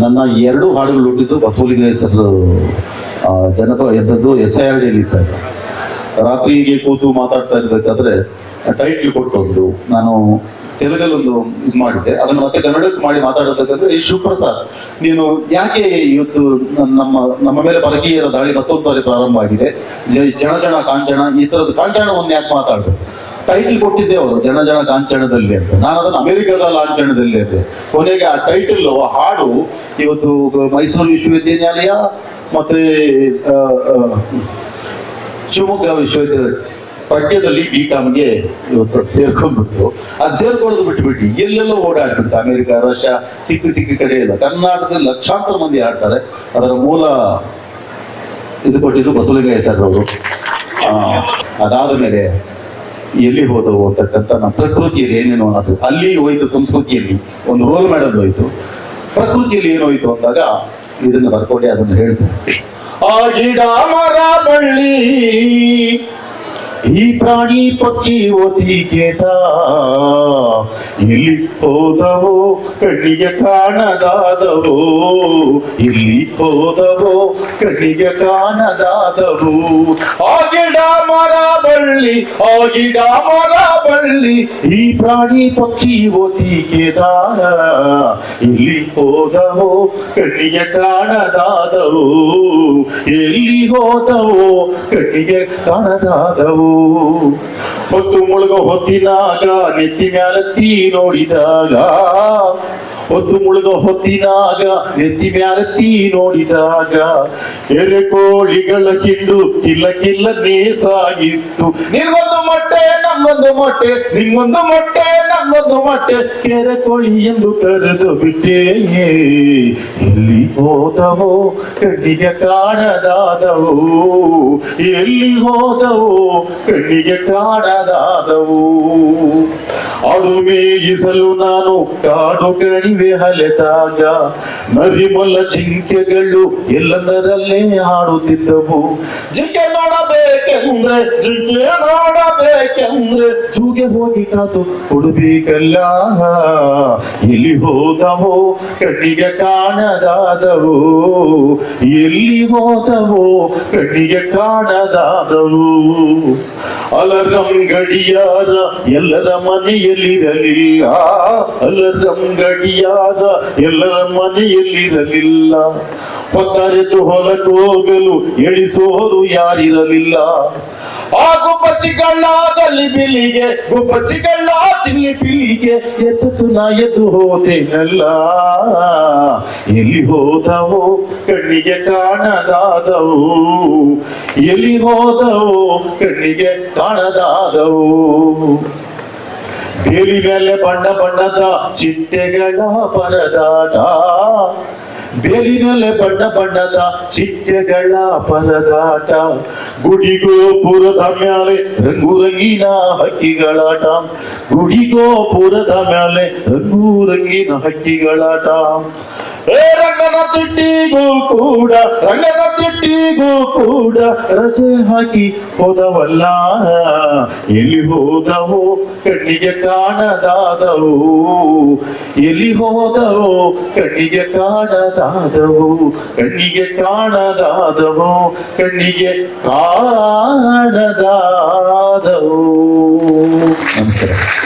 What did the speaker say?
ನನ್ನ 2 ಹಾಡುಗಳು ಹುಟ್ಟಿದ್ದು ಬಸವಲಿಂಗ ಹೆಸರು ಜನಪದ ಎಂಥದ್ದು SIRD ಇರ್ತಾರೆ. ರಾತ್ರಿಗೆ ಕೂತು ಮಾತಾಡ್ತಾ ಇರ್ಬೇಕಾದ್ರೆ ಟೈಟ್ಲ್ ಕೊಟ್ಟೊಂದು ನಾನು ತೆಲುಗಲ್ಲೊಂದು ಇದು ಮಾಡಿದ್ದೆ, ಅದನ್ನು ಮತ್ತೆ ಕನ್ನಡಕ್ಕೆ ಮಾಡಿ ಮಾತಾಡಬೇಕಂದ್ರೆ ಈ ಶಿವಪ್ರಸಾದ್ ನೀನು ಯಾಕೆ ಇವತ್ತು ನಮ್ಮ ಮೇಲೆ ಪರಕೀಯರ ದಾಳಿ ಮತ್ತೊಂದು ಸಾರಿ ಪ್ರಾರಂಭ ಆಗಿದೆ, ಜನ ಜನ ಕಾಂಚನ ಈ ತರದ ಕಾಂಚನವನ್ನು ಯಾಕೆ ಮಾತಾಡ್ಬೇಕು, ಟೈಟಲ್ ಕೊಟ್ಟಿದ್ದೆ ಅವರು ಜನ ಜನ ಕಾಂಚನದಲ್ಲಿ ಅಂತ, ನಾನು ಅದನ್ನು ಅಮೆರಿಕದ ಲಾಂಛನದಲ್ಲಿ ಅಂದೆ. ಕೊನೆಗೆ ಆ ಟೈಟಲ್ ಹಾಡು ಇವತ್ತು ಮೈಸೂರು ವಿಶ್ವವಿದ್ಯಾನಿಲಯ ಮತ್ತೆ ಶಿವಮೊಗ್ಗ ವಿಶ್ವವಿದ್ಯಾಲಯ ಪಠ್ಯದಲ್ಲಿ BComಗೆ ಇವತ್ತು ಅದು ಸೇರ್ಕೊಂಡ್ಬಿಟ್ಟು, ಅದು ಸೇರ್ಕೊಳ್ಳೋದು ಬಿಟ್ಬಿಟ್ಟು ಎಲ್ಲೆಲ್ಲೋ ಓಡಾಡ್ಬಿಟ್ಟು ಅಮೆರಿಕ ರಷ್ಯಾ ಸಿಕ್ಕಿ ಕಡೆ ಇಲ್ಲ. ಕರ್ನಾಟಕದಲ್ಲಿ ಲಕ್ಷಾಂತರ ಮಂದಿ ಆಡ್ತಾರೆ. ಅದರ ಮೂಲ ಇದು ಕೊಟ್ಟಿದ್ದು ಬಸವಲಿಂಗ ಹೆಸರು ಅವರು. ಅದಾದ ಮೇಲೆ ಎಲ್ಲಿ ಹೋದವು ಅಂತಕ್ಕಂಥ ನಮ್ಮ ಪ್ರಕೃತಿಯಲ್ಲಿ ಏನೇನೋ ಅದು ಅಲ್ಲಿ ಹೋಯ್ತು, ಸಂಸ್ಕೃತಿಯಲ್ಲಿ ಒಂದು ರೋಲ್ ಮಾಡೋದು ಹೋಯ್ತು, ಪ್ರಕೃತಿಯಲ್ಲಿ ಏನೋಯ್ತು ಅಂದಾಗ ಇದನ್ನ ಬರ್ಕೊಂಡೆ ಅದನ್ನು ಹೇಳ್ತಾರೆ. ಆ ಗಿಡ ಮರ ಬಳ್ಳಿ ಈ ಪ್ರಾಣಿ ಪಕ್ಷಿ ಒತಿಗೆದ ಇಲ್ಲಿ ಹೋದವೋ ಕಣ್ಣಿಗೆ ಕಾಣದಾದವೋ, ಇಲ್ಲಿ ಹೋದವೋ ಕಣ್ಣಿಗೆ ಕಾಣದಾದವು. ಆ ಗಿಡ ಮರ ಬಳ್ಳಿ, ಆ ಗಿಡ ಮರ ಬಳ್ಳಿ ಈ ಪ್ರಾಣಿ ಪಕ್ಷಿ ಒತಿಗೆದ ಇಲ್ಲಿ ಹೋದವೋ ಕಣ್ಣಿಗೆ ಕಾಣದಾದವು, ಎಲ್ಲಿ ಹೋದವೋ ಕಣ್ಣಿಗೆ ಕಾಣದಾದವು. ಹೊತ್ತು ಮುಳುಗ ಹೊತ್ತಿನಾಗ ನೆತ್ತಿ ಮ್ಯಾಲತ್ತಿ ನೋಡಿದಾಗ, ಹೊತ್ತು ಮುಳುಗ ಹೊತ್ತಿನಾಗ ನೆತ್ತಿ ಮ್ಯಾಲತ್ತಿ ನೋಡಿದಾಗ ಎರೆಕೋಳಿಗಳ ಹಿಂಡು ಕಿಲ್ಲ ಕಿಲ್ಲ ನೇಸಾಗಿತ್ತು. ನಿನ್ಗೊಂದು ಮೊಟ್ಟೆ ನಮ್ಮೊಂದು ಮೊಟ್ಟೆ, ನಿಂಗೊಂದು ಮೊಟ್ಟೆ ನಮ್ಮೊಂದು ಮೊಟ್ಟೆ, ಕೆರೆಕೋಳಿ ಎಂದು ಕರೆದು ಬಿಟ್ಟೆ, ಎಲ್ಲಿ ಹೋದವೋ ಕಣ್ಣಿಗೆ ಕಾಣದಾದವು, ಎಲ್ಲಿ ಹೋದವೋ ಕಣ್ಣಿಗೆ ಕಾಣದಾದವು. ಅದು ಮೇಯಿಸಲು ನಾನು ಕಾಡು ಕಣಿವೆ ಅಲೆದಾಗ ನರಿಮೊಲ್ಲ ಜಿಂಕೆಗಳು ಎಲ್ಲದರಲ್ಲೇ ಹಾಡುತ್ತಿದ್ದವು. ಜಿಂಕೆ ನೋಡಬೇಕೆಂದ್ರೆ, ಜಿಂಕೆ ನೋಡಬೇಕೆಂದ್ರೆ ಜೂಗೆ ಹೋಗಿ ಕಾಸು ಕೊಡಬೇಕಲ್ಲ, ಎಲ್ಲಿ ಹೋದವೋ ಕಣ್ಣಿಗೆ ಕಾಣದಾದವು, ಎಲ್ಲಿ ಹೋದವೋ ಕಣ್ಣಿಗೆ ಕಾಣದಾದವು. ಅಲರಂ ಗಡಿಯಾರ ಎಲ್ಲರ ಮನೆಯಲ್ಲಿರಲಿಲ್ಲ, ಅಲರಂ ಗಡಿಯಾರ ಎಲ್ಲರ ಮನೆಯಲ್ಲಿರಲಿಲ್ಲ, ಹೊತ್ತರೆದು ಹೊಲಕ್ಕೆ ಹೋಗಲು ಎಳಿಸೋರು ಯಾರಿರಲಿಲ್ಲ. ಆ ಗುಬ್ಬಚ್ಚಿಗಳ ಗಲ್ಲಿ ಬಿಲಿಗೆ, ಗುಬ್ಬಚ್ಚಿಗಳ ಚಿಲ್ಲಿ ಪಿಲಿಗೆ ಎತ್ತು ನಾ ಎದ್ದು ಹೋದೆನಲ್ಲ, ಎಲ್ಲಿ ಹೋದವೋ ಕಣ್ಣಿಗೆ ಕಾಣದಾದವು, ಎಲ್ಲಿ ಹೋದವೋ ಕಣ್ಣಿಗೆ ಕಾಣದಾದವು. ಬೇಲಿ ಮೇಲೆ ಬಣ್ಣ ಬಣ್ಣದ ಚಿಟ್ಟೆಗಳ ಪರದಾಟ, ಬೇಲಿ ಮೇಲೆ ಬಣ್ಣ ಬಣ್ಣದ ಚಿಟ್ಟೆಗಳ ಪರದಾಟ, ಗುಡಿಗೋಪುರದ ಮ್ಯಾಲೆ ರಂಗು ರಂಗಿನ ಹಕ್ಕಿಗಳಾಟ, ಗುಡಿಗೋಪುರದ ಮ್ಯಾಲೆ ರಂಗು ರಂಗಿನ ಹಕ್ಕಿಗಳಾಟ. ರಂಗನ ಚಿಟ್ಟಿಗೂ ಕೂಡ, ರಂಗನ ಚಿಟ್ಟಿಗೂ ಕೂಡ ರಜೆ ಹಾಕಿ ಹೋದವಲ್ಲ, ಎಲ್ಲಿ ಹೋದವೋ ಕಣ್ಣಿಗೆ ಕಾಣದಾದವು, ಎಲ್ಲಿ ಹೋದವೋ ಕಣ್ಣಿಗೆ ಕಾಣದಾದವು, ಕಣ್ಣಿಗೆ ಕಾಣದಾದವು, ಕಣ್ಣಿಗೆ ಕಾಣದಾದವು. ನಮಸ್ಕಾರ.